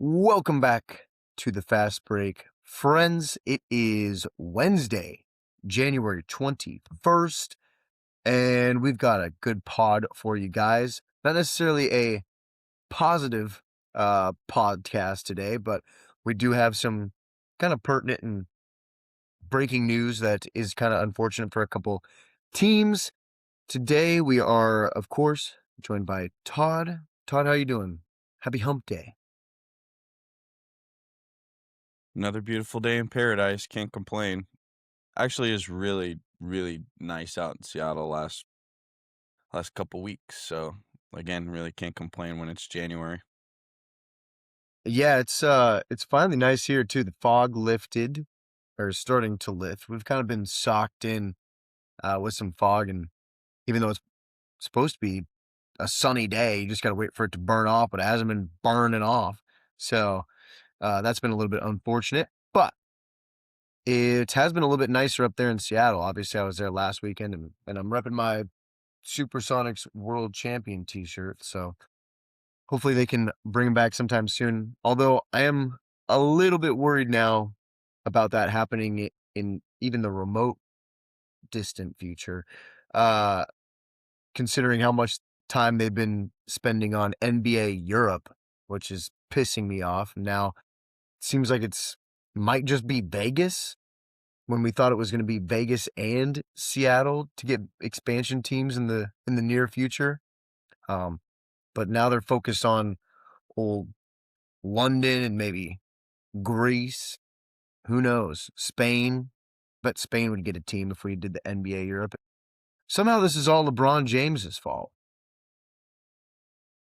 Welcome back to the Fastbreak. Friends, it is Wednesday, January 21st, and we've got a good pod for you guys. Not necessarily a positive podcast today, but we do have some kind of pertinent and breaking news that is kind of unfortunate for a couple teams. Today we are, of course, joined by Todd. Todd, how you doing? Happy hump day. Another beautiful day in paradise. Can't complain. Actually, is really, really nice out in Seattle last couple weeks. So again, really can't complain when it's January. Yeah, it's finally nice here too. The fog lifted or is starting to lift. We've kind of been socked in with some fog, and even though it's supposed to be a sunny day, you just got to wait for it to burn off, but it hasn't been burning off. So that's been a little bit unfortunate, but it has been a little bit nicer up there in Seattle. Obviously, I was there last weekend, and I'm repping my Supersonics World Champion T-shirt. So hopefully they can bring him back sometime soon. Although I am a little bit worried now about that happening in even the remote distant future, uh, considering how much time they've been spending on NBA Europe, which is pissing me off. Now, it seems like it's might just be Vegas when we thought it was going to be Vegas and Seattle to get expansion teams in the near future. Um, but now they're focused on old London and maybe Greece. Who knows? Spain. Bet Spain would get a team if we did the NBA Europe. Somehow this is all LeBron James's fault.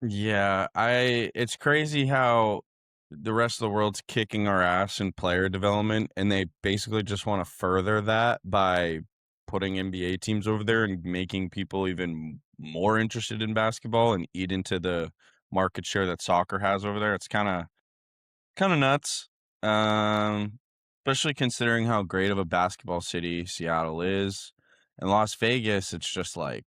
Yeah, it's crazy how the rest of the world's kicking our ass in player development, and they basically just want to further that by putting NBA teams over there and making people even more interested in basketball and eat into the market share that soccer has over there. It's kind of nuts. Especially considering how great of a basketball city Seattle is. And Las Vegas, it's just like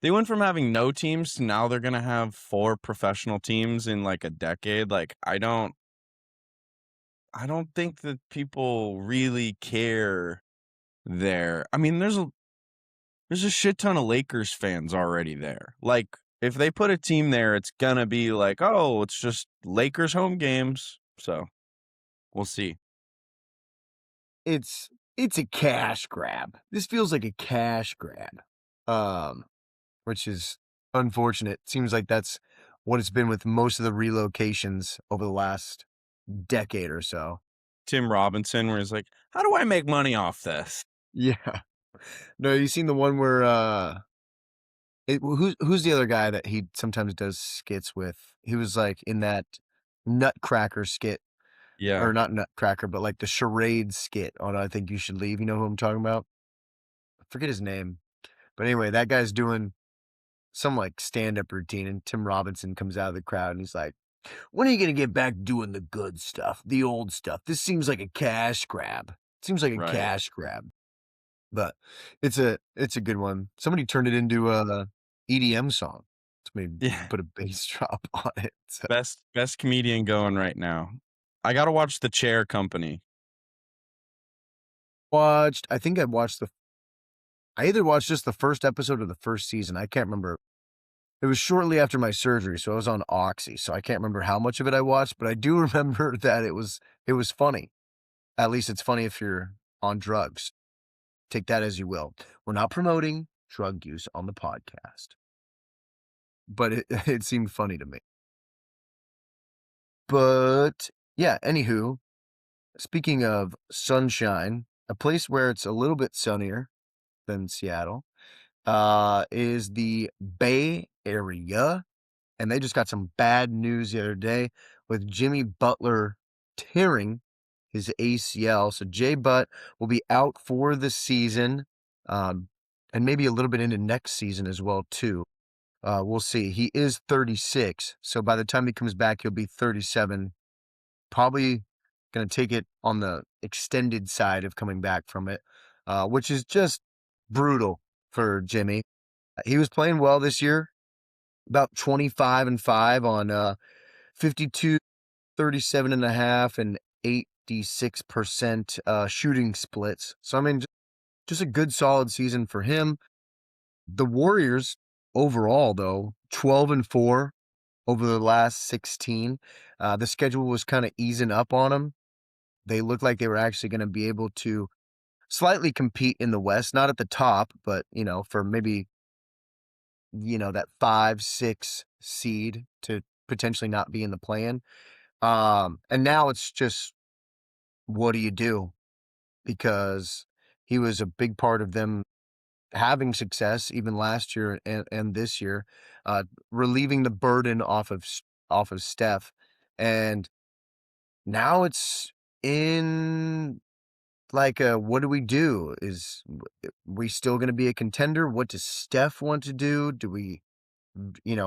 they went from having no teams to now they're gonna have 4 professional teams in like a decade. Like I don't think that people really care there. I mean, there's a shit ton of Lakers fans already there. Like if they put a team there, it's gonna be like, oh, it's just Lakers home games. So we'll see. It's it's a cash grab. This feels like a cash grab. Um, which is unfortunate. Seems like that's what it's been with most of the relocations over the last decade or so. Tim Robinson, where he's like, "How do I make money off this?" Yeah. No, you seen the one where who's the other guy that he sometimes does skits with? He was like in that Nutcracker skit, Yeah, or not Nutcracker, but like the charade skit on I Think You Should Leave. You know who I'm talking about? I forget his name. But anyway, that guy's doing some like stand-up routine, and Tim Robinson comes out of the crowd and he's like, "When are you gonna get back doing the good stuff, the old stuff? This seems like a cash grab. Seems like a right. cash grab." But it's a good one. Somebody turned it into a EDM song. Somebody Yeah, put a bass drop on it. So best comedian going right now. I gotta watch The Chair Company. I think I either watched just the first episode or the first season. I can't remember. It was shortly after my surgery, so I was on Oxy, so I can't remember how much of it I watched, but I do remember that it was funny. At least it's funny if you're on drugs. Take that as you will. We're not promoting drug use on the podcast, but it it seemed funny to me. But yeah, anywho, speaking of sunshine, a place where it's a little bit sunnier than Seattle, is the Bay Area, and they just got some bad news the other day with Jimmy Butler tearing his ACL. So Jay Butt will be out for the season, um, and maybe a little bit into next season as well too. We'll see. He is 36, so by the time he comes back, he'll be 37. Probably going to take it on the extended side of coming back from it, which is just brutal for Jimmy. He was playing well this year, about 25 and 5 on 52 37.5 and 86% shooting splits. So, I mean, just a good solid season for him. The Warriors overall, though, 12-4 over the last 16. The schedule was kind of easing up on them. They looked like they were actually going to be able to slightly compete in the West, not at the top, but for maybe that 5, 6 seed to potentially not be in the plan. And now it's just what do you do? Because he was a big part of them having success even last year and this year, relieving the burden off of Steph. And now it's in like what do we do? We still going to be a contender? What does Steph want to do? Do we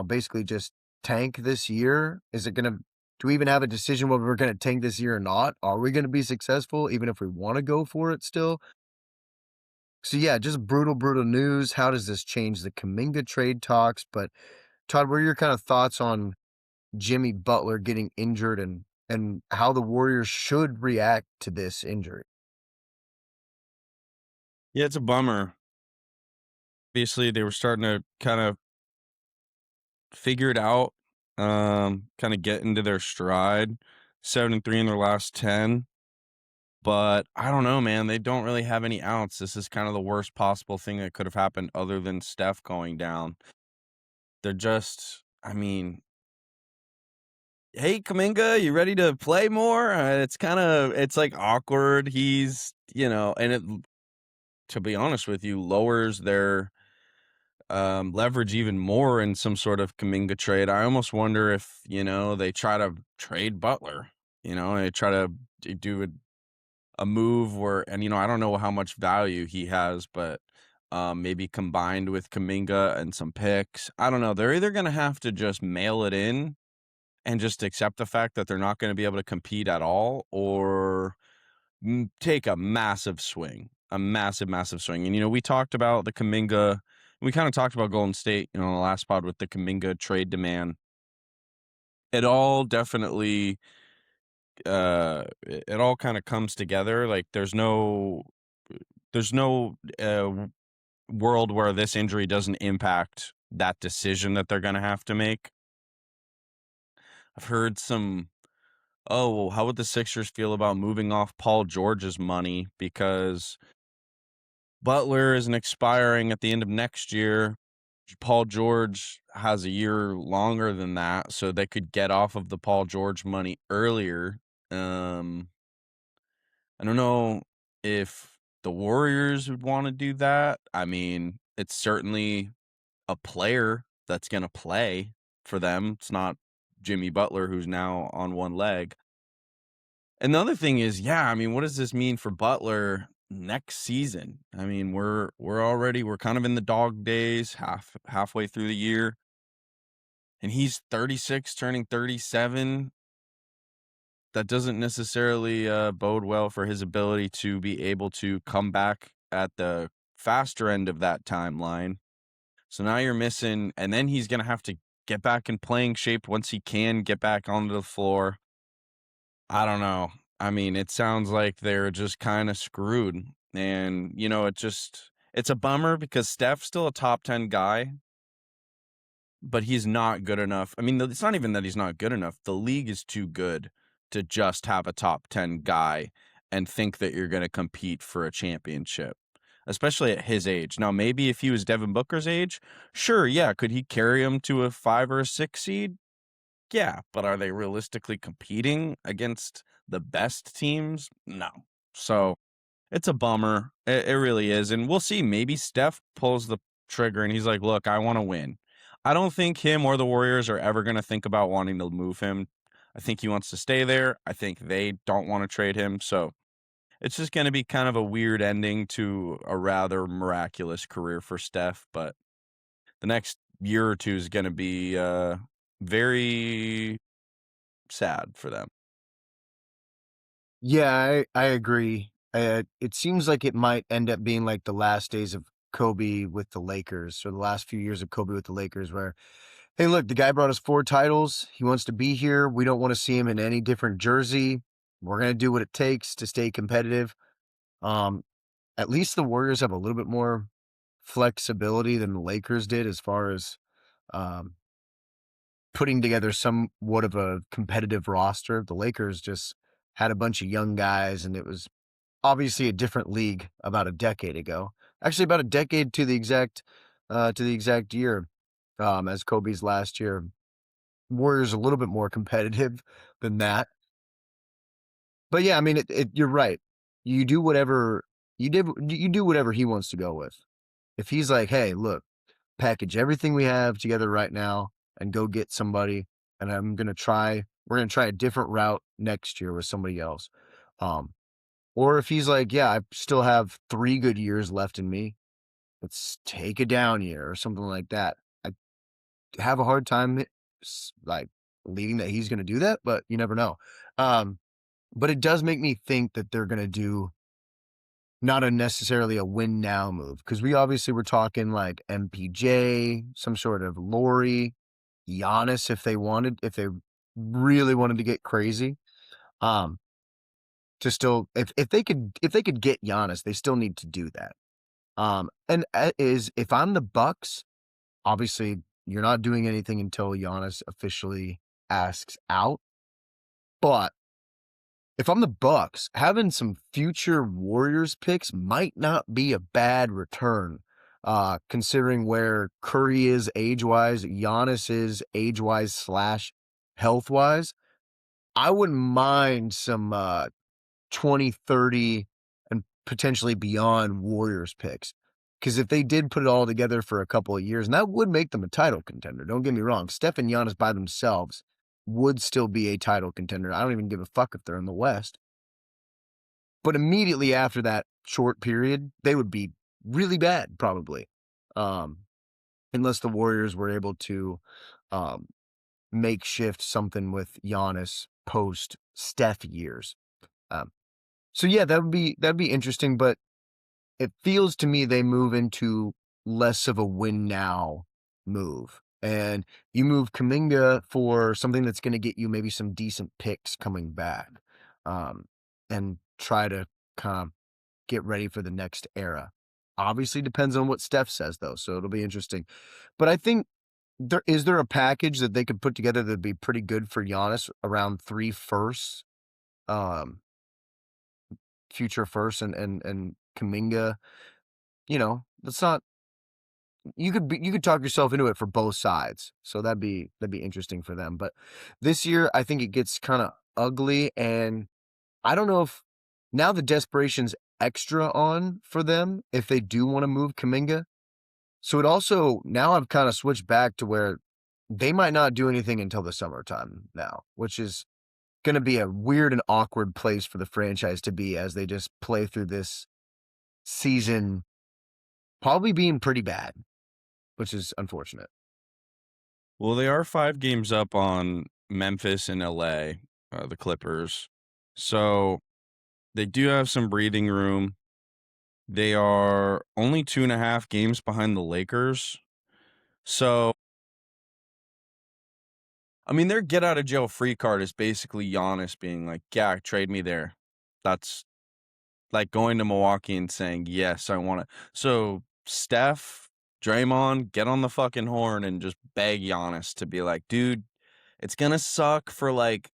basically just tank this year? Is it going to do we even have a decision whether we're going to tank this year or not? Are we going to be successful even if we want to go for it still? So yeah, just brutal, brutal news. How does this change the Kuminga trade talks? But Todd, what are your kind of thoughts on Jimmy Butler getting injured and how the Warriors should react to this injury? Yeah, it's a bummer. Obviously, they were starting to kind of figure it out, kind of get into their stride. 7-3 in their last 10. But I don't know, man. They don't really have any outs. This is kind of the worst possible thing that could have happened other than Steph going down. They're just, I mean, hey, Kuminga, you ready to play more? It's like awkward. And to be honest with you, lowers their leverage even more in some sort of Kuminga trade. I almost wonder if, they try to trade Butler, they try to do a move where, and, I don't know how much value he has, but maybe combined with Kuminga and some picks. I don't know. They're either going to have to just mail it in and just accept the fact that they're not going to be able to compete at all, or take a massive swing, a massive, massive swing. And, we talked about the Kuminga, we kind of talked about Golden State, in the last pod with the Kuminga trade demand. It all definitely, it all kind of comes together. Like there's no world where this injury doesn't impact that decision that they're going to have to make. I've heard some, oh, well, how would the Sixers feel about moving off Paul George's money because Butler isn't expiring at the end of next year. Paul George has a year longer than that, so they could get off of the Paul George money earlier. Um, I don't know if the Warriors would want to do that. I mean, it's certainly a player that's going to play for them. It's not Jimmy Butler, who's now on one leg. Another thing is, yeah, I mean, what does this mean for Butler next season? I mean, we're kind of in the dog days, halfway through the year, and he's 36, turning 37. That doesn't necessarily bode well for his ability to be able to come back at the faster end of that timeline. So now you're missing, and then he's going to have to get back in playing shape once he can get back onto the floor. I don't know. I mean, it sounds like they're just kind of screwed. And, it's a bummer because Steph's still a top 10 guy, but he's not good enough. I mean, it's not even that he's not good enough. The league is too good to just have a top 10 guy and think that you're going to compete for a championship, especially at his age. Now, maybe if he was Devin Booker's age, sure, yeah, could he carry him to a 5 or a 6 seed? Yeah, but are they realistically competing against the best teams? No. So it's a bummer. It really is. And we'll see. Maybe Steph pulls the trigger and he's like, look, I want to win. I don't think him or the Warriors are ever going to think about wanting to move him. I think he wants to stay there. I think they don't want to trade him. So it's just going to be kind of a weird ending to a rather miraculous career for Steph. But the next year or two is going to be very sad for them. Yeah, I agree. It seems like it might end up being like the last days of Kobe with the Lakers, or the last few years of Kobe with the Lakers, where hey, look, the guy brought us 4 titles. He wants to be here. We don't want to see him in any different jersey. We're going to do what it takes to stay competitive. Um, at least the Warriors have a little bit more flexibility than the Lakers did as far as um, putting together somewhat of a competitive roster. The Lakers just had a bunch of young guys, and it was obviously a different league about a decade ago. Actually, about a decade to the exact year, as Kobe's last year. Warriors a little bit more competitive than that. But yeah, I mean, you're right. You do whatever you do whatever he wants to go with. If he's like, hey, look, package everything we have together right now and go get somebody, and we're gonna try a different route next year with somebody else. Um, or if he's like, yeah, I still have 3 good years left in me, let's take a down year or something like that. I have a hard time like believing that he's gonna do that, but you never know. Um, but it does make me think that they're gonna do not necessarily a win now move, because we obviously were talking like MPJ, some sort of Lori, Giannis if they really wanted to get crazy. Um, to still if they could get Giannis, they still need to do that. And is if I'm the Bucks, obviously you're not doing anything until Giannis officially asks out. But if I'm the Bucks, having some future Warriors picks might not be a bad return, considering where Curry is age-wise, Giannis is age-wise slash health-wise. I wouldn't mind some 20, 30, and potentially beyond Warriors picks. Because if they did put it all together for a couple of years, and that would make them a title contender, don't get me wrong. Steph and Giannis by themselves would still be a title contender. I don't even give a fuck if they're in the West. But immediately after that short period, they would be really bad, probably. Um, unless the Warriors were able to um, makeshift something with Giannis post Steph years. Um, so yeah, that'd be interesting, but it feels to me they move into less of a win now move. And you move Kuminga for something that's going to get you maybe some decent picks coming back, and try to kind of get ready for the next era. Obviously depends on what Steph says though, so it'll be interesting. But I think there a package that they could put together that'd be pretty good for Giannis around 3 firsts, um, future first and Kuminga, that's not you could talk yourself into it for both sides. So that'd be interesting for them. But this year I think it gets kind of ugly, and I don't know if now the desperation's extra on for them if they do want to move Kuminga. So it also now I've kind of switched back to where they might not do anything until the summertime now, which is going to be a weird and awkward place for the franchise to be as they just play through this season probably being pretty bad, which is unfortunate. Well, they are 5 games up on Memphis and LA, the Clippers. So they do have some breathing room. They are only 2.5 games behind the Lakers. So, I mean, their get out of jail free card is basically Giannis being like, yeah, trade me there. That's like going to Milwaukee and saying, yes, I want to. So, Steph, Draymond, get on the fucking horn and just beg Giannis to be like, dude, it's going to suck for like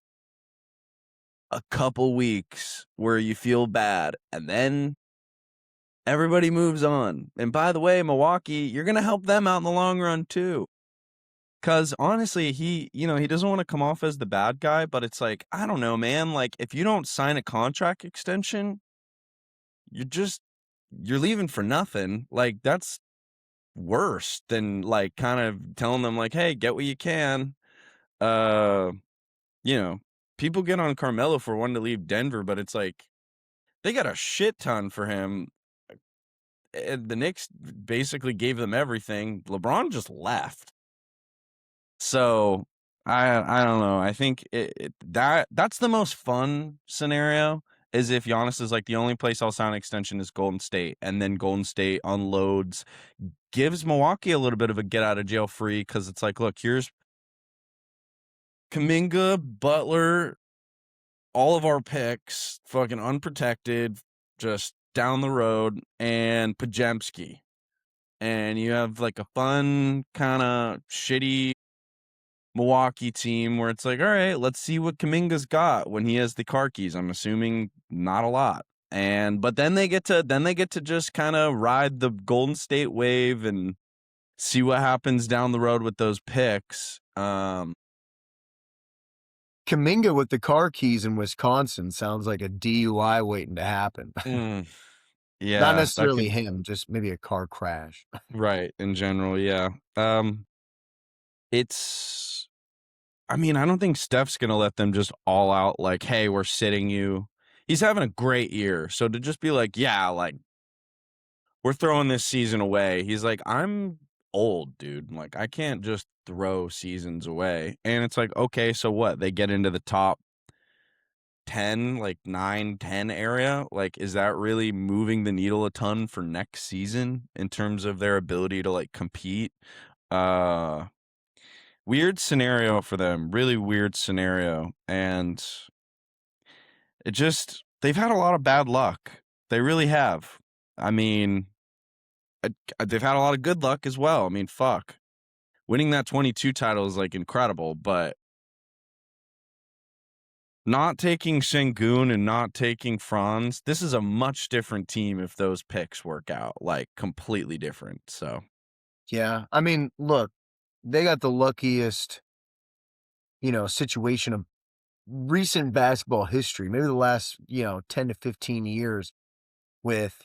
a couple weeks where you feel bad and then everybody moves on. And by the way, Milwaukee, you're going to help them out in the long run too. Cause honestly, he doesn't want to come off as the bad guy, but it's like, I don't know, man. Like, if you don't sign a contract extension, you're leaving for nothing. Like, that's worse than like kind of telling them like, hey, get what you can. Uh, you know, people get on Carmelo for wanting to leave Denver, but it's like they got a shit ton for him. And the Knicks basically gave them everything. LeBron just left. So I don't know. I think that's the most fun scenario. as if Giannis is like the only place I'll sign an extension is Golden State, and then Golden State unloads, gives Milwaukee a little bit of a get out of jail free because it's like, look, here's Kuminga, Butler, all of our picks, fucking unprotected, just down the road, and Pajemski. And you have like a fun, kind of shitty Milwaukee team where it's like, all right, let's see what Kuminga's got when he has the car keys. I'm assuming not a lot. And but then they get to just kind of ride the Golden State wave and see what happens down the road with those picks. Kuminga with the car keys in Wisconsin sounds like a DUI waiting to happen. Mm, Not yeah, that necessarily could him, just maybe a car crash. right in general, yeah. It's I mean, I don't think Steph's gonna let them just all out like, hey, we're sitting you. He's having a great year. So to just be like, yeah, like we're throwing this season away. He's like, I'm old, dude. Like, I can't just throw seasons away. And it's like, okay, so what? They get into the top 10, like 9, 10 area. Like, is that really moving the needle a ton for next season in terms of their ability to like compete? Uh, Weird scenario for them. Really weird scenario. And they've had a lot of bad luck. They really have. I mean, they've had a lot of good luck as well. I mean, fuck. Winning that 22 title is like incredible, but not taking Sengun and not taking Franz, this is a much different team if those picks work out, like completely different. So, Yeah. I mean, look, they got the luckiest, situation of recent basketball history, maybe the last, 10 to 15 years with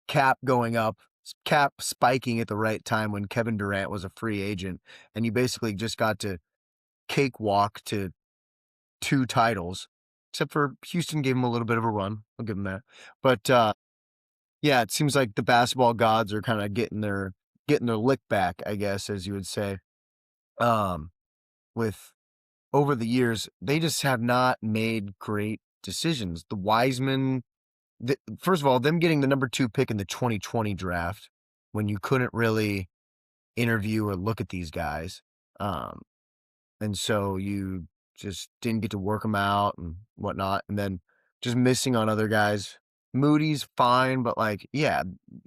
Cap going up, Cap spiking at the right time when Kevin Durant was a free agent. And you basically just got to cakewalk to 2 titles, except for Houston gave him a little bit of a run. I'll give him that. But, yeah, it seems like the basketball gods are kinda getting their lick back, I guess, as you would say. Um, with over the years, they just have not made great decisions. The Wiseman first of all, them getting the number 2 pick in the 2020 draft when you couldn't really interview or look at these guys, um and so you just didn't get to work them out and whatnot, and then just missing on other guys. Moody's fine, but, like, yeah,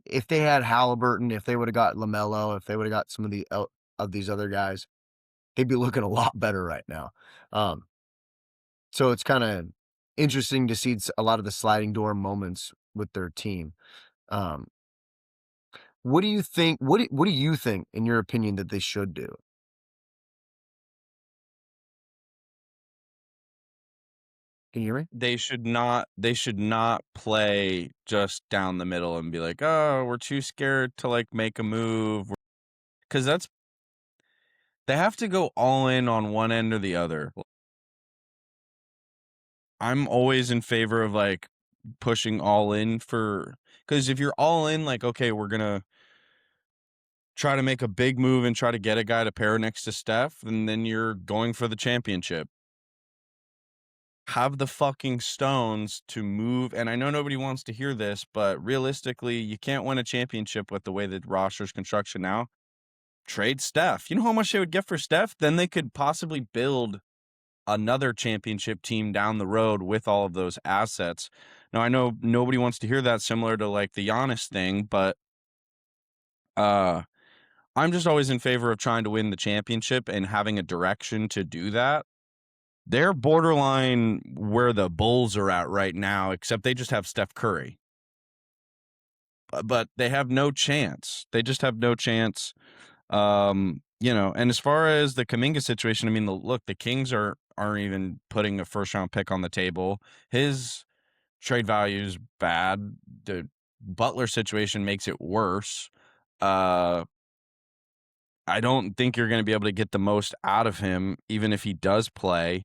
if they had Halliburton, if they would've got LaMelo, if they would've got some of these other guys, they'd be looking a lot better right now. Um, so it's kinda interesting to see a lot of the sliding door moments with their team. Um, what do you think, in your opinion, that they should do? Can you hear me? they should not play just down the middle and be like, "Oh, we're too scared to like make a move." Cuz they have to go all in on one end or the other. I'm always in favor of like pushing all in for because if you're all in, like, okay, we're gonna try to make a big move and try to get a guy to pair next to Steph, and then you're going for the championship. Have the fucking stones to move. And I know nobody wants to hear this, but realistically, you can't win a championship with the way that roster's construction now. Trade Steph. You know how much they would get for Steph? Then they could possibly build another championship team down the road with all of those assets. Now I know nobody wants to hear that, similar to like the Giannis thing, but uh I'm just always in favor of trying to win the championship and having a direction to do that. They're borderline where the Bulls are at right now, except they just have Steph Curry. But they have no chance. They just have no chance. And as far as the Kuminga situation, I mean, look, the Kings aren't even putting a first round pick on the table. His trade value is bad. The Butler situation makes it worse. Uh, I don't think you're going to be able to get the most out of him, even if he does play.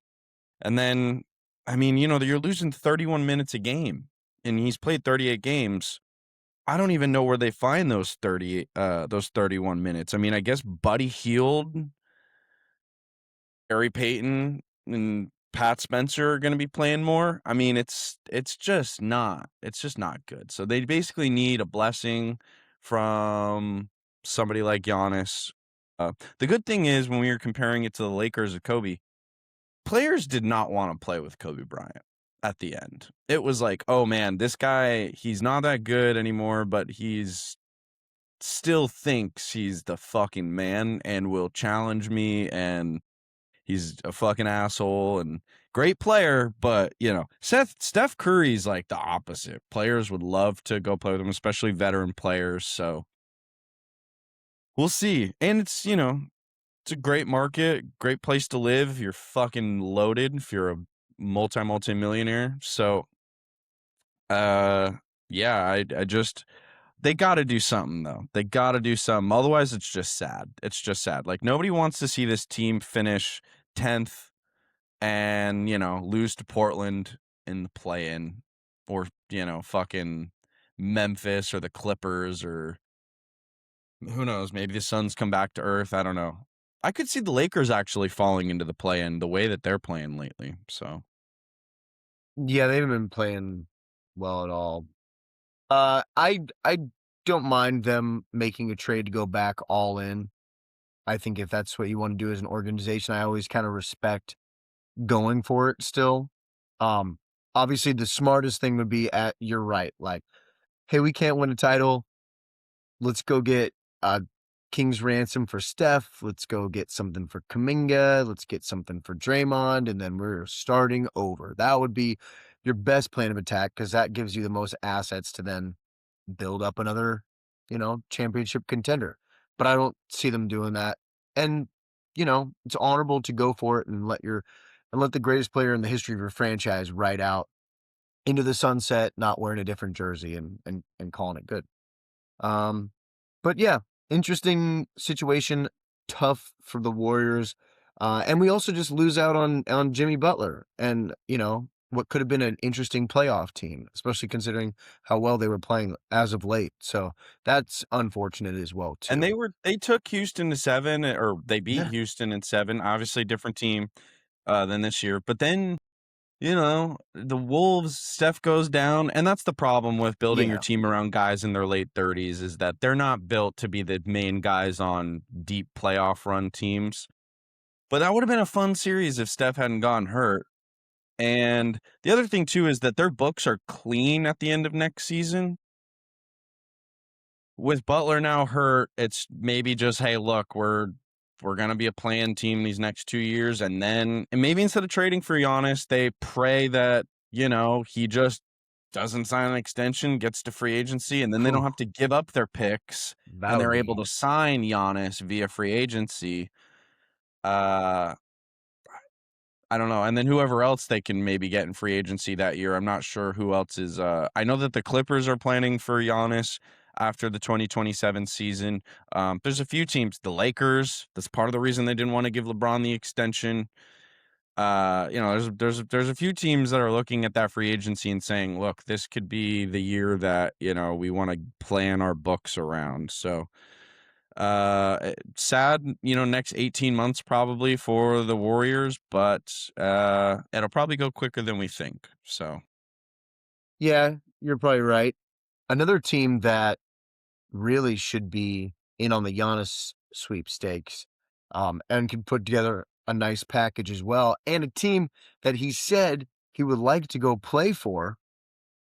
And then, I mean, you're losing 31 minutes a game, and he's played 38 games. I don't even know where they find those 31 minutes. I mean, I guess Buddy Hield, Gary Payton, and Pat Spencer are gonna be playing more. I mean, it's just not good. So they basically need a blessing from somebody like Giannis. The good thing is when we were comparing it to the Lakers of Kobe, players did not wanna play with Kobe Bryant at the end. It was like, "Oh, man, this guy, he's not that good anymore, but he's still thinks he's the fucking man and will challenge me, and he's a fucking asshole and great player, but Steph Curry's like the opposite. Players would love to go play with him, especially veteran players. So we'll see. And it's a great market, great place to live. You're fucking loaded if you're a multi-millionaire. So uh yeah, I just they got to do something though. They got to do something. Otherwise it's just sad. It's just sad. Like nobody wants to see this team finish 10th and lose to Portland in the play-in, or fucking Memphis or the Clippers, or who knows, maybe the Suns come back to earth. I don't know. I could see the Lakers actually falling into the play-in the way that they're playing lately. So Yeah, they haven't been playing well at all. I don't mind them making a trade to go back all in. I think if that's what you want to do as an organization, I always kind of respect going for it still. Um, Obviously the smartest thing would be at you're right, like, hey, we can't win a title. Let's go get a king's ransom for Steph. Let's go get something for Kuminga. Let's get something for Draymond, and then we're starting over. That would be your best plan of attack because that gives you the most assets to then build up another, championship contender. But I don't see them doing that. And, it's honorable to go for it and let the greatest player in the history of your franchise ride out into the sunset, not wearing a different jersey and calling it good. Um, but yeah, interesting situation, tough for the Warriors. And we also just lose out on Jimmy Butler and, what could have been an interesting playoff team, especially considering how well they were playing as of late. So that's unfortunate as well and too. they took Houston to 7, or they beat Yeah. Houston in 7, obviously different team than this year. But then the Wolves, Steph goes down, and that's the problem with building your Yeah. team around guys in their late 30s, is that they're not built to be the main guys on deep playoff run teams. But that would have been a fun series if Steph hadn't gotten hurt. And the other thing too is that their books are clean at the end of next season. With Butler now hurt, it's maybe just, hey, look, we're gonna be a playing team these next 2 years, and maybe instead of trading for Giannis, they pray that he just doesn't sign an extension, gets to free agency, and then they Whew, don't have to give up their picks, that and would they're able be to sign Giannis via free agency. Uh, I don't know. And then whoever else they can maybe get in free agency that year. I'm not sure who else is. I know that the Clippers are planning for Giannis after the 2027 season. There's a few teams, the Lakers. That's part of the reason they didn't want to give LeBron the extension. There's a few teams that are looking at that free agency and saying, look, this could be the year that we want to plan our books around. So sad, next 18 months probably for the Warriors, but it'll probably go quicker than we think. So yeah, you're probably right. Another team that really should be in on the Giannis sweepstakes, and can put together a nice package as well, and a team that he said he would like to go play for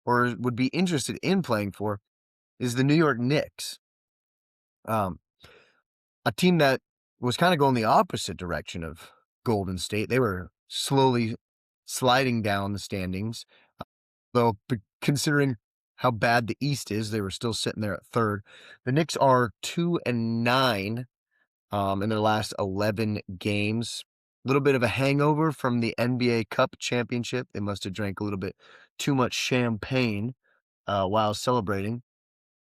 or would be interested in playing for is the New York Knicks, um, a team that was kinda going the opposite direction of Golden State. They were slowly sliding down the standings, though, considering how bad the East is, they were still sitting there at 3rd. The Knicks are 2-9 in their last 11 games. A little bit of a hangover from the NBA Cup championship. They must have drank a little bit too much champagne while celebrating.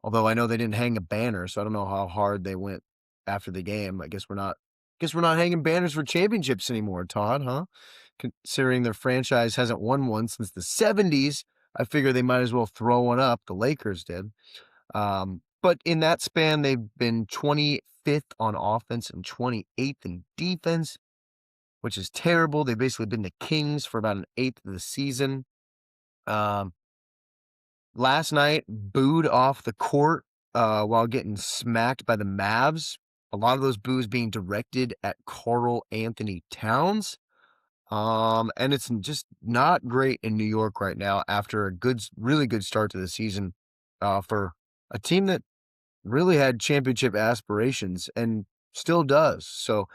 Although I know they didn't hang a banner, so I don't know how hard they went after the game. I guess we're not hanging banners for championships anymore, Todd, huh? Considering their franchise hasn't won one since the 70s, I figure they might as well throw one up. The Lakers did. But in that span, they've been 25th on offense and 28th in defense. which is terrible. They've basically been the Kings for about an eighth of the season. Um, Last night, booed off the court while getting smacked by the Mavs. A lot of those boos being directed at Karl Anthony Towns. And it's just not great in New York right now after a really good start to the season for a team that really had championship aspirations and still does. So,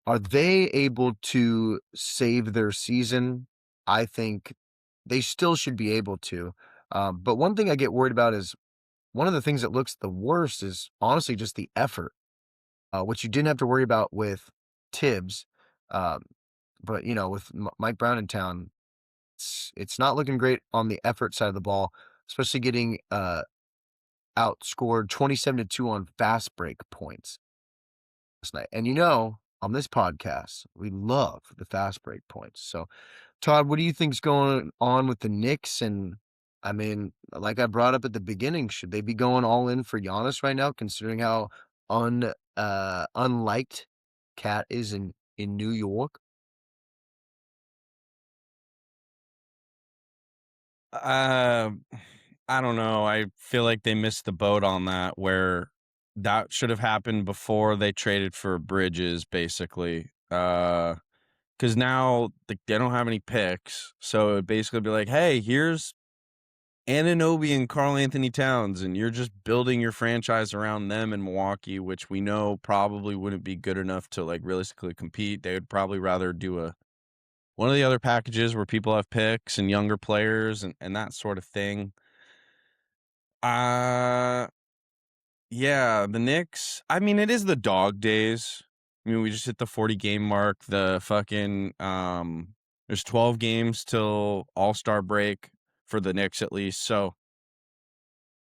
are they able to save their season? I think they still should be able to. But one thing I get worried about is one of the things that looks the worst is honestly just the effort, which you didn't have to worry about with Tibbs. Um, but with Mike Brown in town, it's not looking great on the effort side of the ball, especially getting outscored 27-2 on fast break points last night. And on this podcast, we love the fast break points. So, Todd, what do you think's going on with the Knicks? And I mean, like I brought up at the beginning, should they be going all in for Giannis right now, considering how unliked Cat is in New York? Um, I don't know. I feel like they missed the boat on that, where that should have happened before they traded for Bridges, basically. Because now they don't have any picks, so it'd basically be like, hey, here's Anunoby and Karl Anthony Towns, and you're just building your franchise around them in Milwaukee, which we know probably wouldn't be good enough to like realistically compete. They would probably rather do one of the other packages where people have picks and younger players and that sort of thing. Uh yeah, the Knicks. I mean, it is the dog days. I mean, we just hit the 40 game mark. The fucking there's 12 games till All-Star break for the Knicks at least. So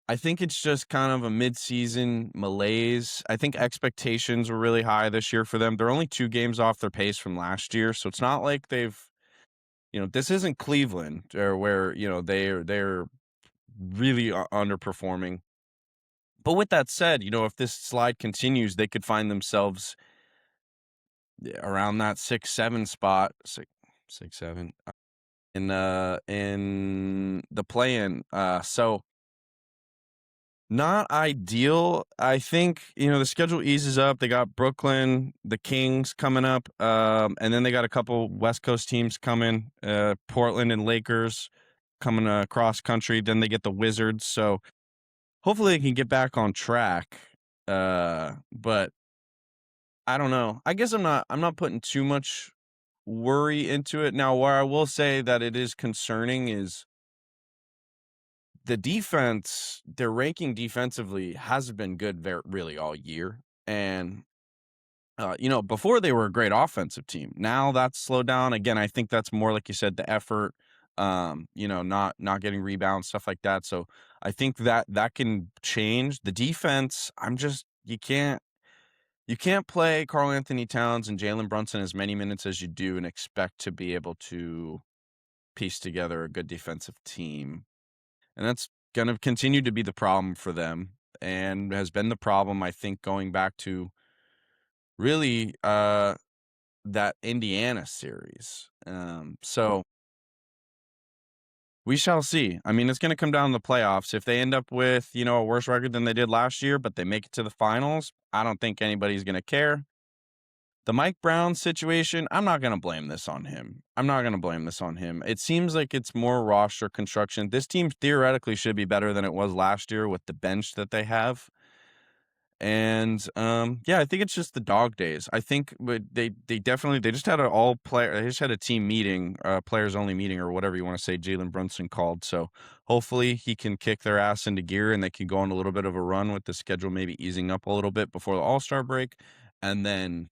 I think it's just kind of a mid-season malaise. I think expectations were really high this year for them. They're only 2 games off their pace from last year, so it's not like this isn't Cleveland or where, they're really underperforming. But with that said, if this slide continues, they could find themselves around that 6-7 spot, 6-7 in the play-in. So not ideal. I think, the schedule eases up. They got Brooklyn, the Kings coming up, and then they got a couple West Coast teams coming, Portland and Lakers coming across country. Then they get the Wizards. So hopefully they can get back on track. But I don't know. I guess I'm not putting too much worry into it. Now, where I will say that it is concerning is the defense. Their ranking defensively hasn't been good really all year. And before they were a great offensive team. Now that's slowed down. Again, I think that's more like you said, the effort, not getting rebounds, stuff like that. So I think that can change. The defense, you can't play Karl Anthony Towns and Jalen Brunson as many minutes as you do and expect to be able to piece together a good defensive team. And that's going to continue to be the problem for them, and has been the problem, I think, going back to really that Indiana series. So we shall see. I mean, it's going to come down to the playoffs. If they end up with, a worse record than they did last year, but they make it to the finals, I don't think anybody's going to care. The Mike Brown situation, I'm not going to blame this on him. It seems like it's more roster construction. This team theoretically should be better than it was last year with the bench that they have. And yeah, I think it's just the dog days. I think they definitely they just had a team meeting, players only meeting, or whatever you want to say, Jalen Brunson called. So hopefully he can kick their ass into gear and they can go on a little bit of a run with the schedule maybe easing up a little bit before the All-Star break, and then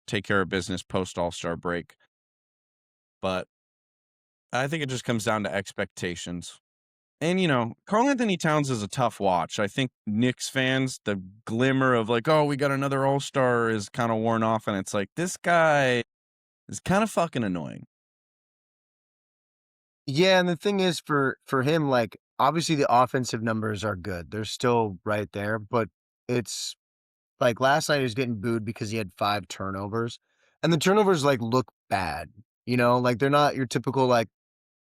take care of business post All-Star break. But I think it just comes down to expectations. And, Karl Anthony Towns is a tough watch. I think Knicks fans, the glimmer of like, oh, we got another All-Star is kind of worn off. And it's like, this guy is kind of fucking annoying. Yeah, and the thing is for him, like obviously the offensive numbers are good. They're still right there, but it's like last night he was getting booed because he had 5 turnovers. And the turnovers, like, look bad, like, they're not your typical, like,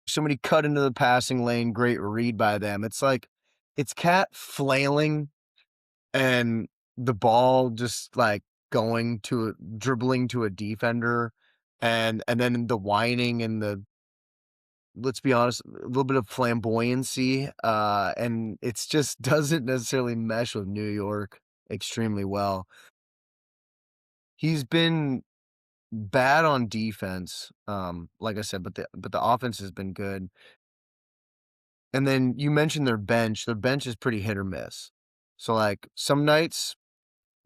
somebody cut into the passing lane, great read by them. It's like, it's Cat flailing and the ball just, like, dribbling to a defender, and then the whining and the let's be honest, a little bit of flamboyancy, and it's just doesn't necessarily mesh with New York extremely well. He's been bad on defense, like I said, but the offense has been good. And then you mentioned their bench is pretty hit or miss. So, like, some nights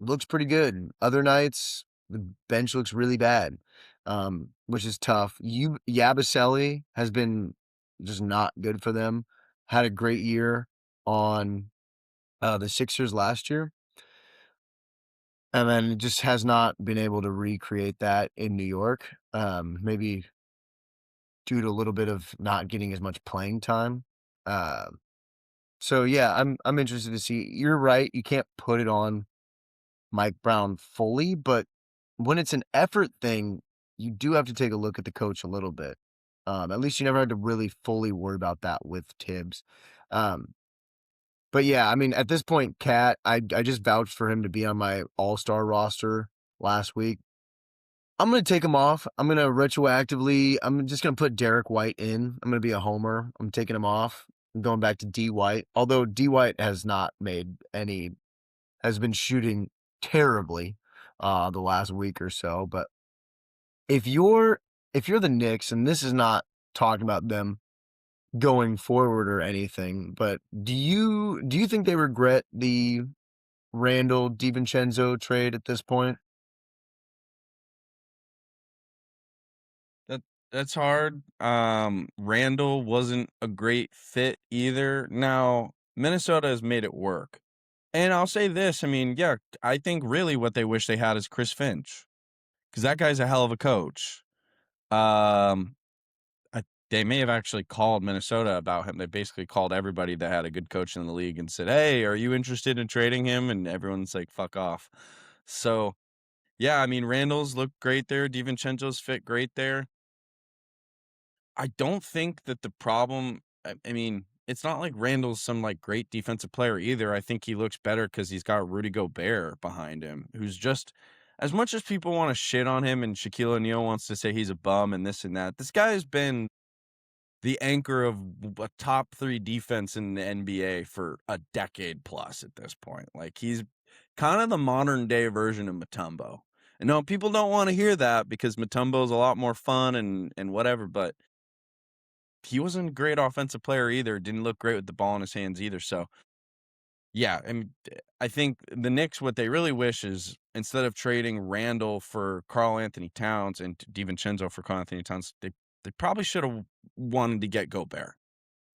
looks pretty good, other nights, the bench looks really bad, which is tough. Yabusele has been just not good for them. Had a great year on, the Sixers last year, and then just has not been able to recreate that in New York, maybe due to a little bit of not getting as much playing time. Uh, so yeah, I'm interested to see. You're right, you can't put it on Mike Brown fully, but when it's an effort thing, you do have to take a look at the coach a little bit. At least you never had to really fully worry about that with Tibbs. Um, but yeah, I mean, at this point, Cat, I just vouched for him to be on my all-star roster last week. I'm gonna take him off. I'm just gonna put Derek White in. I'm gonna be a homer. I'm taking him off. I'm going back to D White. Although D White has been shooting terribly the last week or so. But if you're if you're the Knicks, and this is not talking about them going forward or anything, but do you think they regret the Randall DiVincenzo trade at this point? That that's hard. Randall wasn't a great fit either. Now, Minnesota has made it work. And I'll say this, I mean, yeah, I think really what they wish they had is Chris Finch, because that guy's a hell of a coach. Um, they may have actually called Minnesota about him. They basically called everybody that had a good coach in the league and said, "Hey, are you interested in trading him?" And everyone's like, "Fuck off." So, yeah, I mean, Randall's looked great there. DiVincenzo's fit great there. I don't think that the problem I mean, it's not like Randall's some, like, great defensive player either. I think he looks better because 'cause he's got Rudy Gobert behind him, who's just as much as people wanna shit on him and Shaquille O'Neal wants to say he's a bum and this and that, this guy has been the anchor of a top 3 defense in the NBA for a decade plus at this point. Like, he's kinda the modern day version of Mutombo. And no, people don't wanna hear that because Mutombo's a lot more fun and whatever, but he wasn't a great offensive player either, didn't look great with the ball in his hands either, so, yeah, I think the Knicks, what they really wish is instead of trading Randall for Karl Anthony Towns and DiVincenzo for Karl Anthony Towns, they probably shoulda wanted to get Gobert,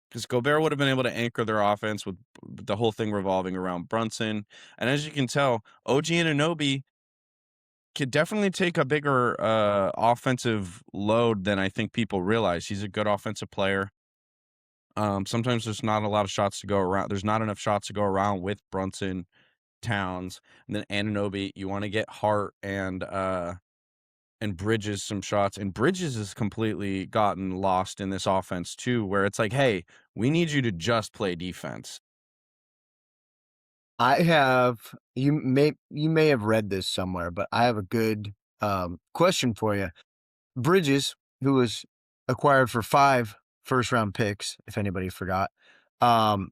because Gobert would have been able to anchor their offense with the whole thing revolving around Brunson, and as you can tell, OG Anunoby could definitely take a bigger, offensive load than I think people realize. He's a good offensive player. Sometimes there's not a lot of shots to go around. There's not enough shots to go around with Brunson, Towns, and then Anunoby. You want to get Hart and Bridges some shots. And Bridges has completely gotten lost in this offense too, where it's like, hey, we need you to just play defense. I have you may have read this somewhere, but I have a good question for you. Bridges, who was acquired for 5 first-round picks, if anybody forgot, um,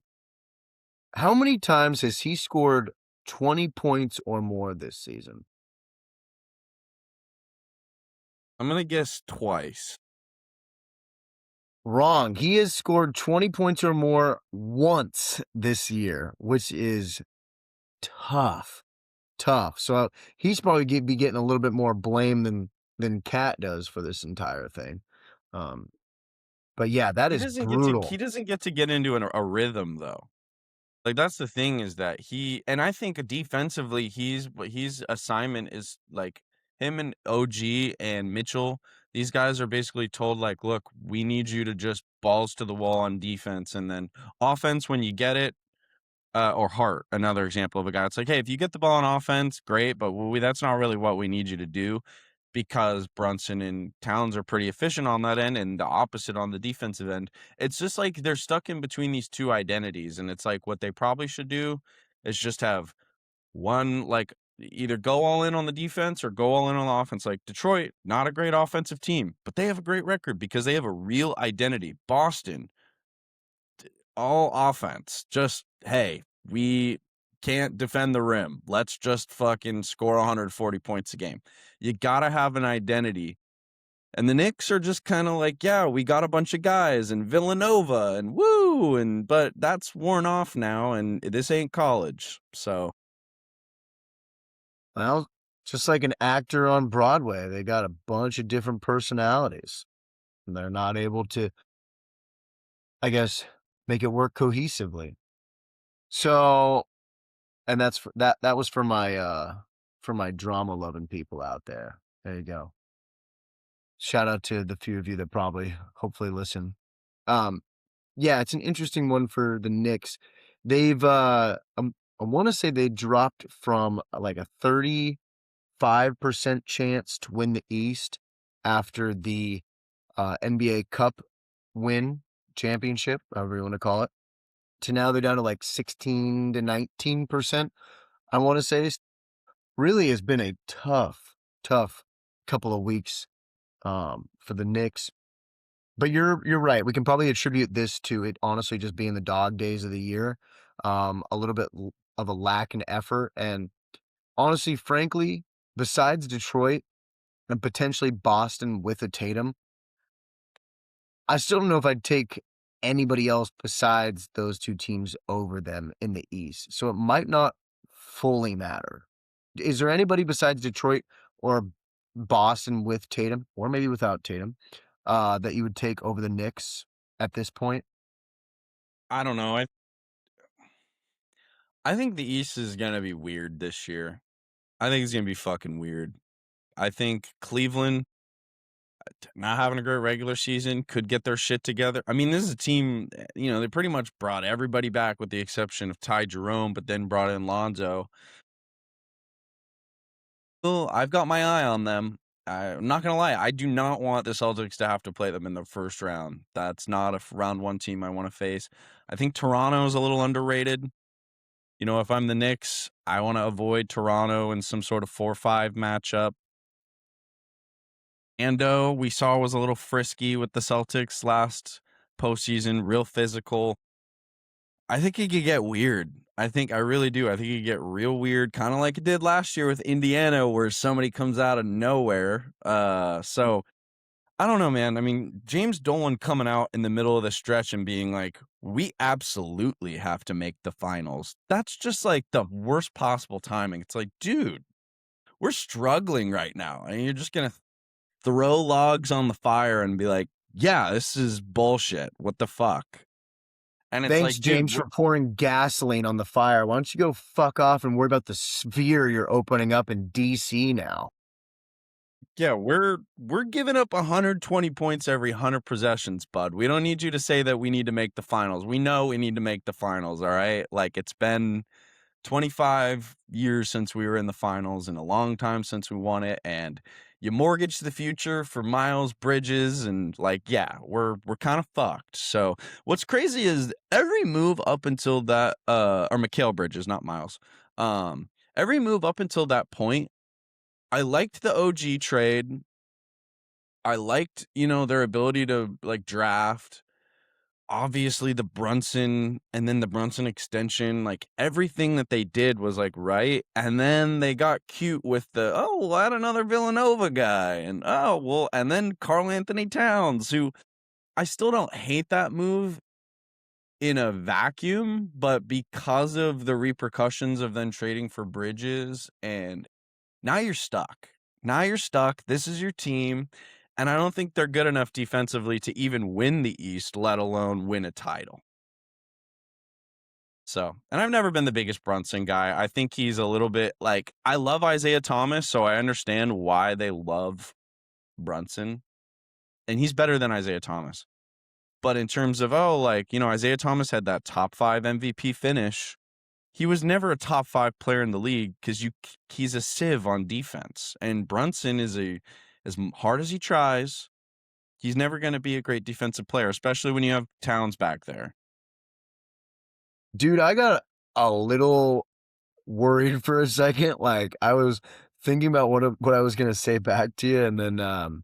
how many times has he scored 20 points or more this season? I'm gonna guess twice. Wrong. He has scored 20 points or more once this year, which is tough. Tough. So he's probably be getting a little bit more blame than Cat does for this entire thing. Um, but yeah, that is He brutal. doesn't get to get into a rhythm though. Like, that's the thing is that I think defensively, he's assignment is, like, him and OG and Mitchell, these guys are basically told, like, "Look, we need you to just balls to the wall on defense, and then offense when you get it," or Hart, another example of a guy, it's like, "Hey, if you get the ball on offense, great, but that's not really what we need you to do." because Brunson and Towns are pretty efficient on that end and the opposite on the defensive end. It's just like they're stuck in between these two identities, and it's like what they probably should do is just have one, like, either go all in on the defense or go all in on the offense. Like Detroit, not a great offensive team, but they have a great record because they have a real identity. Boston, all offense. Just, hey, we can't defend the rim. Let's just fucking score 140 points a game. You got to have an identity. And the Knicks are just kind of like, yeah, we got a bunch of guys and Villanova and woo, and but that's worn off now, and this ain't college. So Well, just like an actor on Broadway, they got a bunch of different personalities. And they're not able to, I guess, make it work cohesively. So, and that's that was for my drama loving people out there. There you go. Shout out to the few of you that probably hopefully listen. Um, yeah, it's an interesting one for the Knicks. They've I want to say they dropped from like a 35% chance to win the East after the NBA Cup win championship, however you want to call it, to now they're down to like 16 to 19%. I want to say really has been a tough couple of weeks for the Knicks. But you're right. We can probably attribute this to it honestly just being the dog days of the year, a little bit of a lack in effort, and honestly, frankly, besides Detroit and potentially Boston with a Tatum, I still don't know if I'd take anybody else besides those two teams over them in the East. So it might not fully matter. Is there anybody besides Detroit or Boston with Tatum, or maybe without Tatum, that you would take over the Knicks at this point? I don't know. I think the East is gonna be weird this year. I think it's gonna be fucking weird. I think Cleveland not having a great regular season could get their shit together. I mean, this is a team, they pretty much brought everybody back with the exception of Ty Jerome, but then brought in Lonzo. Well, I've got my eye on them. I'm not gonna lie, I do not want the Celtics to have to play them in the first round. That's not a round one team I want to face. I think Toronto is a little underrated. If I'm the Knicks, I want to avoid Toronto in some sort of 4-5 matchup. Ando, we saw was a little frisky with the Celtics last postseason, real physical. I think it could get weird. I really do. I think it could get real weird, kind of like it did last year with Indiana, where somebody comes out of nowhere. So I don't know, man. I mean, James Dolan coming out in the middle of the stretch and being like, we absolutely have to make the finals. That's just like the worst possible timing. It's like, dude, we're struggling right now. And you're just going to throw logs on the fire and be like, yeah, this is bullshit. What the fuck? And it's Thanks, like, dude, James, for pouring gasoline on the fire. Why don't you go fuck off and worry about the sphere you're opening up in DC now? yeah, we're giving up 120 points every 100 possessions, bud. We don't need you to say that we need to make the finals. We know we need to make the finals, all right? Like, it's been 25 years since we were in the finals and a long time since we won it, and you mortgage the future for Miles Bridges, and like, yeah, we're kind of fucked. So what's crazy is every move up until that or Mikal Bridges, not Miles. Every move up until that point, I liked the OG trade. I liked, their ability to like draft. Obviously the Brunson and then the Brunson extension, like everything that they did was like right. And then they got cute with we'll add another Villanova guy. And and then Karl Anthony Towns, who I still don't hate that move in a vacuum, but because of the repercussions of then trading for Bridges, and now you're stuck. Now you're stuck. This is your team. And I don't think they're good enough defensively to even win the East, let alone win a title. So, and I've never been the biggest Brunson guy. I think he's a little bit like, I love Isaiah Thomas, so I understand why they love Brunson. And he's better than Isaiah Thomas. But in terms of, Isaiah Thomas had that top 5 MVP finish. He was never a top 5 player in the league because he's a sieve on defense. And Brunson is hard as he tries, he's never going to be a great defensive player, especially when you have Towns back there. Dude, I got a little worried for a second. Like I was thinking about what I was gonna say back to you, and then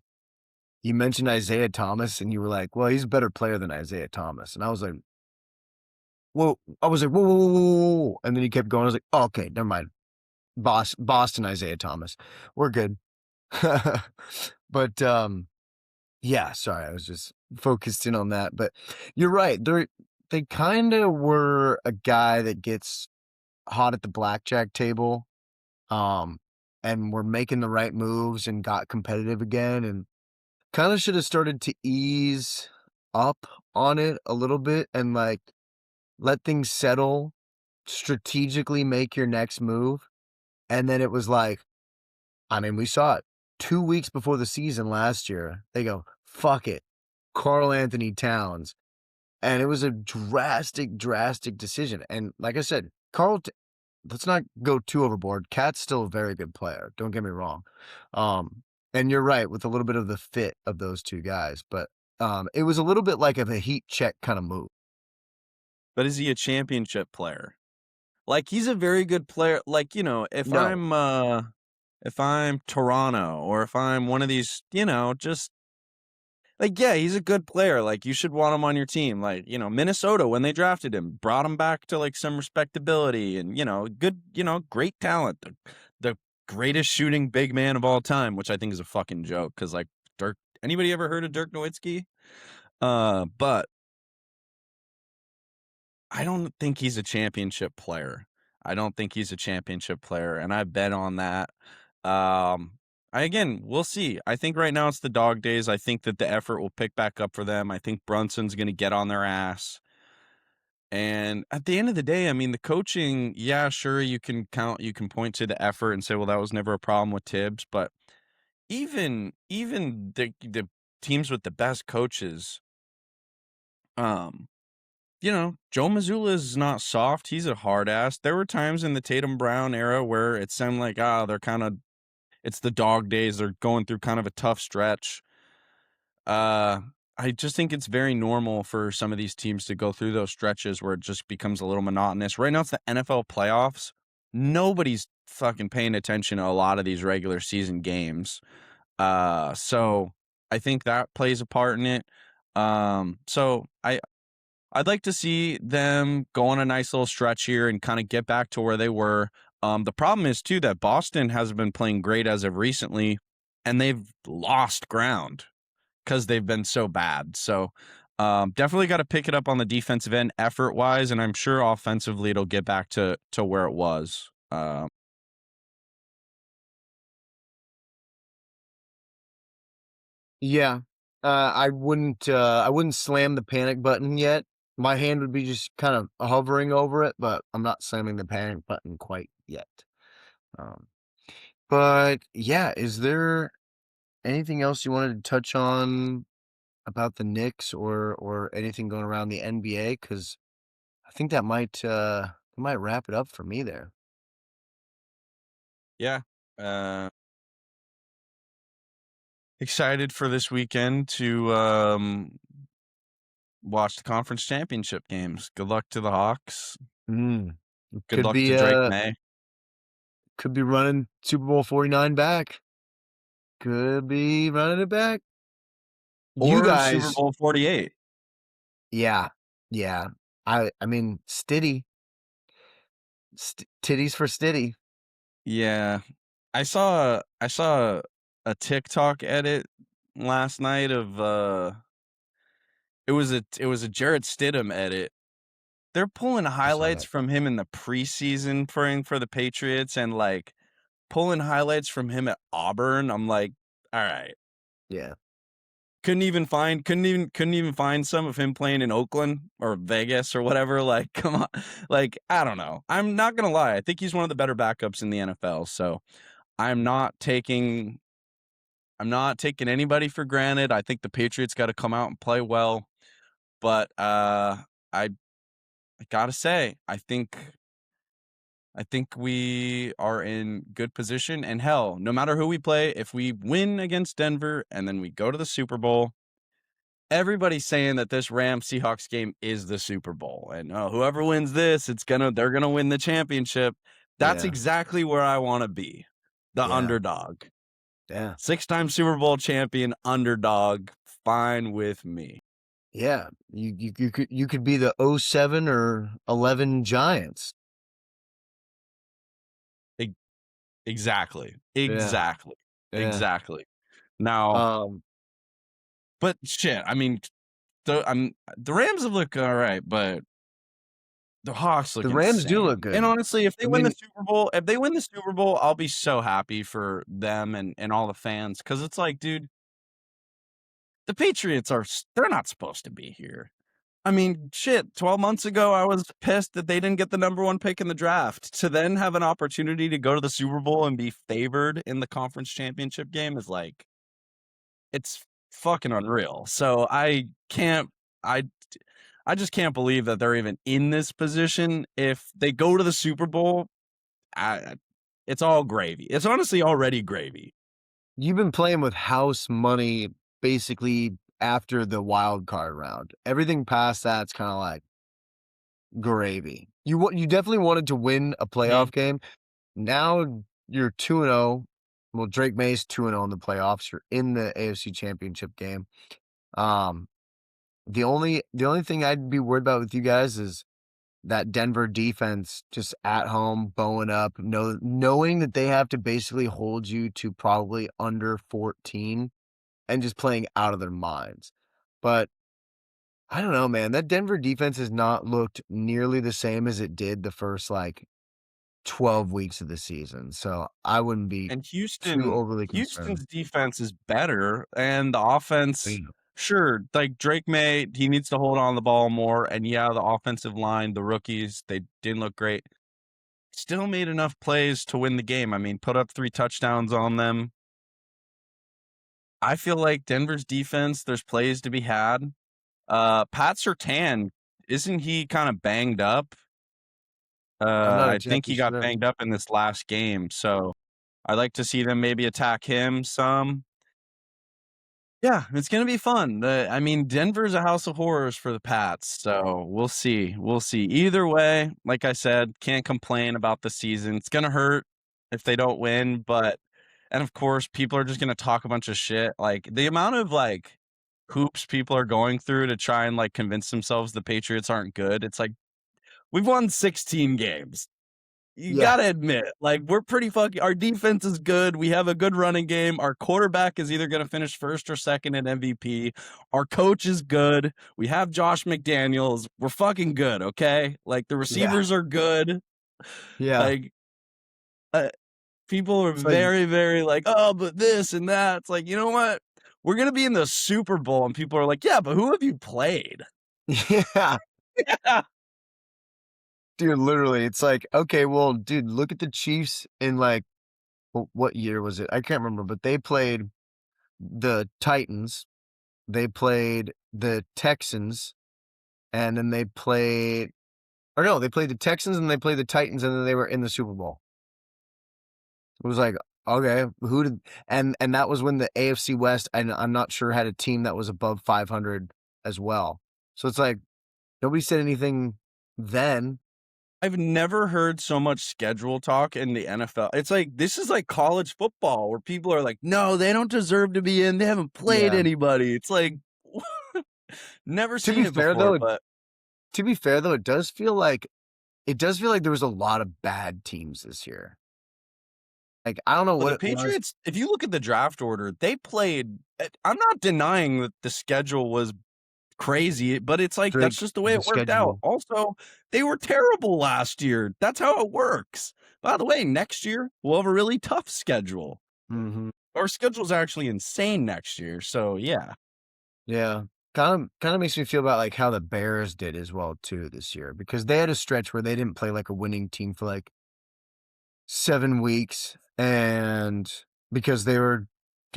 you mentioned Isaiah Thomas, and you were like, "Well, he's a better player than Isaiah Thomas," and I was like, "Whoa!" I was like, "Whoa, whoa, whoa, whoa, whoa," and then you kept going. I was like, oh, "Okay, never mind." Boston Isaiah Thomas, we're good. But yeah, sorry, I was just focused in on that. But you're right. They kind of were a guy that gets hot at the blackjack table, um, and were making the right moves and got competitive again, and kind of should have started to ease up on it a little bit and like let things settle, strategically make your next move. And then it was like, I mean, we saw it 2 weeks before the season last year. They go, fuck it, Carl Anthony Towns. And it was a drastic, drastic decision. And like I said, let's not go too overboard. Cat's still a very good player. Don't get me wrong. Um, and you're right with a little bit of the fit of those two guys, but it was a little bit like of a heat check kind of move. But is he a championship player? Like, he's a very good player. Like, No, if I'm Toronto or if I'm one of these, just like, yeah, he's a good player. Like, you should want him on your team. Like, Minnesota, when they drafted him, brought him back to like some respectability and, good, great talent. The greatest shooting big man of all time, which I think is a fucking joke. Cause like anybody ever heard of Dirk Nowitzki? But I don't think he's a championship player. I don't think he's a championship player, and I bet on that. Again, we'll see. I think right now it's the dog days. I think that the effort will pick back up for them. I think Brunson's going to get on their ass. And at the end of the day, I mean, the coaching, yeah, sure, you can point to the effort and say, well, that was never a problem with Tibbs. But even the teams with the best coaches, um, Joe Mazzulla is not soft. He's a hard ass. There were times in the Tatum Brown era where it sounded like, it's the dog days. They're going through kind of a tough stretch. Uh, I just think it's very normal for some of these teams to go through those stretches where it just becomes a little monotonous. Right now, it's the NFL playoffs. Nobody's fucking paying attention to a lot of these regular season games. So I think that plays a part in it. So I'd like to see them go on a nice little stretch here and kind of get back to where they were. The problem is too that Boston hasn't been playing great as of recently, and they've lost ground because they've been so bad. So definitely got to pick it up on the defensive end effort wise, and I'm sure offensively it'll get back to where it was. yeah, I wouldn't slam the panic button yet. My hand would be just kind of hovering over it, but I'm not slamming the panic button quite yet. Um, but yeah, is there anything else you wanted to touch on about the Knicks or anything going around the NBA? Because I think that might wrap it up for me there. Yeah. Uh, Excited for this weekend to watch the conference championship games. Good luck to the Hawks. Mm. Good Could luck to be Drake May. could be running Super Bowl 49 back. Could be running it back. You Or Super guys, Bowl 48. yeah, yeah. I mean, titties for Stiddy. Yeah. I saw a TikTok edit last night of it was a Jarrett Stidham edit. They're pulling I saw highlights that. from him in the preseason playing for the Patriots and like pulling highlights from him at Auburn. I'm like, all right. Yeah. Couldn't even find some of him playing in Oakland or Vegas or whatever. Like, come on. Like, I don't know. I'm not gonna lie. I think he's one of the better backups in the NFL. So I'm not taking anybody for granted. I think the Patriots got to come out and play well. But I gotta say, I think I think we are in good position. And hell, no matter who we play, if we win against Denver and then we go to the Super Bowl, everybody's saying that this Rams Seahawks game is the Super Bowl. And whoever wins this, they're gonna win the championship. That's Yeah. exactly where I want to be. The Yeah. underdog. Yeah. 6-time Super Bowl champion underdog. Fine with me. Yeah. You could be the '07 or '11 Giants. E- Exactly. Yeah. Exactly. Yeah. Exactly. Now, Um, but shit, I mean, the Rams have looked all right, but the Hawks look the Rams do insane. look And good. honestly, I mean, If they win the Super Bowl, I'll be so happy for them and all the fans because it's like, dude, the Patriots they're not supposed to be here. I mean, shit, 12 months ago, I was pissed that they didn't get the number 1 pick in the draft. To then have an opportunity to go to the Super Bowl and be favored in the conference championship game is like, it's fucking unreal. So I I just can't believe that they're even in this position. If they go to the Super Bowl, I it's all gravy. It's honestly already gravy. you've been playing with house money basically after the wild card round. Everything past that's kind of like gravy. You definitely wanted to win a playoff Mhm. game. Now you're 2-0. Well, Drake May's 2-0 in the playoffs. You're in the AFC Championship game. Um, the only thing I'd be worried about with you guys is that Denver defense just at home, bowing up, knowing that they have to basically hold you to probably under 14 and just playing out of their minds. But I don't know, man. That Denver defense has not looked nearly the same as it did the first like 12 weeks of the season. So I wouldn't be And too overly concerned. Houston's defense is better, and the offense, Yeah. sure, like Drake May, he needs to hold on the ball more. And yeah, the offensive line, the rookies, they didn't look great. Still made enough plays to win the game. I mean, put up 3 touchdowns on them. I feel like Denver's defense, there's plays to be had. Pat Surtain, isn't he kind of banged up? I'm not I think exactly he got sure. banged up in this last game, so I'd like to see them maybe attack him some. Yeah, it's gonna be fun. I mean, Denver's a house of horrors for the Pats, so we'll see. We'll see. Either way, like I said, can't complain about the season. It's gonna hurt if they don't win, but and of course, people are just gonna talk a bunch of shit. Like the amount of like hoops people are going through to try and like convince themselves the Patriots aren't good. It's like we've won 16 games. You Yeah. gotta admit, like, we're pretty fucking our defense is good, we have a good running game, our quarterback is either gonna finish 1st or 2nd in MVP, our coach is good, we have Josh McDaniels, we're fucking good, okay? Like, the Yeah. receivers are good, Yeah. like, uh, people are It's like, very, very like, "Oh, but this and that." It's like, you know what? We're gonna be in the Super Bowl, and people are like, "Yeah, but who have you played?" yeah. Dude, literally, it's like, okay, well, dude, look at the Chiefs in like, what year was it? I can't remember, but they played the Titans, they played the Texans, and then they played, or no, they played the Texans and they played the Titans, and then they were in the Super Bowl. It was like, okay, who did, and that was when the AFC West, and I'm not sure, had a team that was above 500 as well. So it's like nobody said anything then. I've never heard so much schedule talk in the NFL. It's like this is like college football where people are like, "No, they don't deserve to be in. They haven't played Yeah. anybody." It's like never To seen be it fair before, though, but it does feel like there was a lot of bad teams this year. Like, I don't know well, what the it was. Patriots, if you look at the draft order, they played I'm not denying that the schedule was crazy, but it's like that's Drake, just the way the it worked out. schedule. Also, they were terrible last year. That's how it works. By the way, next year we'll have a really tough schedule. Mhm. Our schedule's actually insane next year. So yeah. Yeah. Kind of makes me feel about like how the Bears did as well too this year, because they had a stretch where they didn't play like a winning team for like 7 weeks, and because they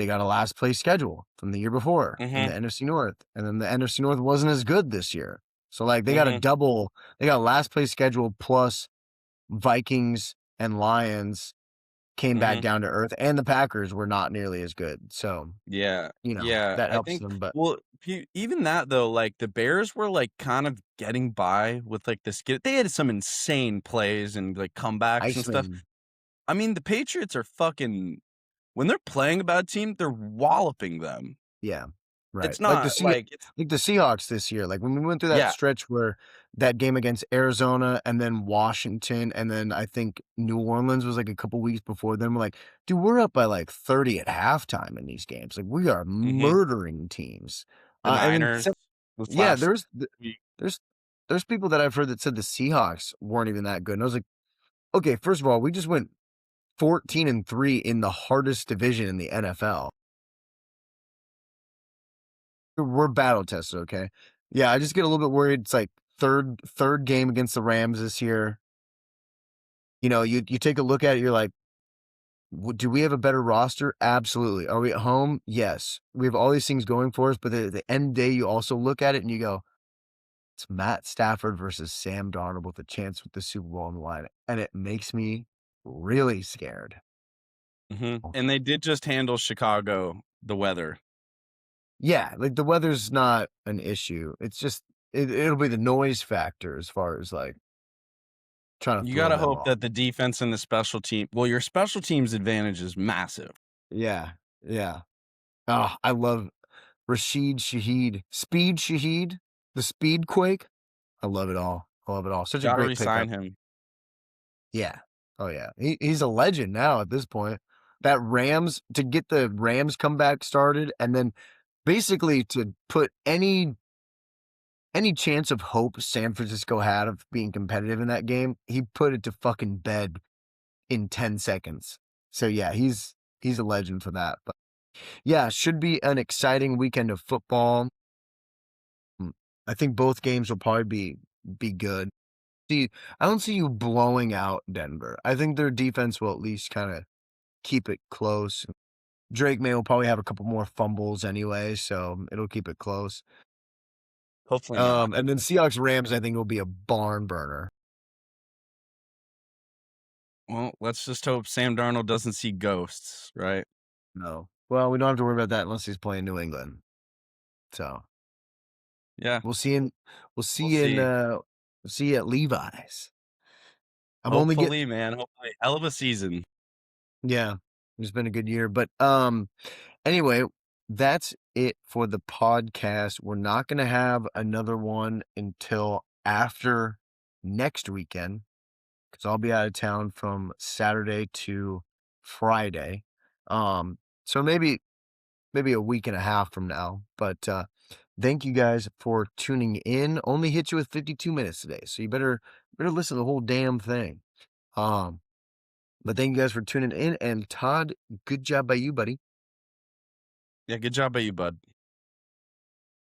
got a last place schedule from the year before in the Mhm. NFC North, and then the NFC North wasn't as good this year. So like they got Mhm. a last place schedule plus Vikings and Lions came back Mhm. down to earth, and the Packers were not nearly as good. So, Yeah, yeah, that I helps think them, but well, even that though, like, the Bears were, like, kind of getting by with, like, they had some insane plays and, like, comebacks and stuff. Iceman, I mean, the Patriots are fucking when they're playing a bad team, they're walloping them. yeah, right. It's not like it's Like the Seahawks this year, like, when we went through that yeah, stretch where that game against Arizona and then Washington, and then I think New Orleans was, like, a couple weeks before them, we're like, "Dude, we're up by, like, 30 at halftime in these games." Like, we are mhm. murdering teams. The And then Niners some this yeah, last week. there's there's people that I've heard that said the Seahawks weren't even that good, and I was like, "Okay, first of all, we just went 14-3 in the hardest division in the NFL. We're battle tested, okay?" Yeah, I just get a little bit worried. It's like third game against the Rams this year. You take a look at it, you're like, Do we have a better roster? Absolutely. Are we at home? Yes. We have all these things going for us, but at the end of the day, you also look at it and you go, it's Matt Stafford versus Sam Darnold with a chance with the Super Bowl on the line, and it makes me really scared. Mhm, and they did just handle Chicago, the weather. Yeah, like, the weather's not an issue. It's just it'll be the noise factor as far as, like, trying to You throw gotta them hope off. that the defense and the your special teams advantage is massive. Yeah, yeah. Oh, I love Rashid Shaheed. Speed Shaheed, the Speed Quake. I love it all. I love it all. Such a Gotta great resign pickup. him. Yeah. Oh, yeah. He's a legend now at this point. That Rams to get the Rams comeback started, and then basically to put any chance of hope San Francisco had of being competitive in that game, he put it to fucking bed in 10 seconds. So, yeah, he's a legend for that, but yeah, should be an exciting weekend of football. Mm, I think both games will probably be good. See, I don't see you blowing out Denver. I think their defense will at least kinda keep it close. Drake May will probably have a couple more fumbles anyway, so it'll keep it close. Hopefully not. And then Seahawks Rams, I think will be a barn burner. Well, let's just hope Sam Darnold doesn't see ghosts, right? No. Well, we don't have to worry about that unless he's playing New England. So, Yeah, we'll see in we'll we'll see in, see. we'll see you at Levi's. I'm only get Hopefully, man, hopefully. Hell of a season. Yeah, it's been a good year, but, anyway, that's it for the podcast. We're not gonna have another one until after next weekend, because 'cause I'll be out of town from Saturday to Friday. So maybe a week and a half from now, but, thank you guys for tuning in. Only hit you with 52 minutes today, so you better listen to the whole damn thing. Um but thank you guys for tuning in, and Todd, good job by you, buddy. Yeah, good job by you, bud.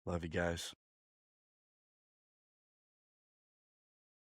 Love you guys.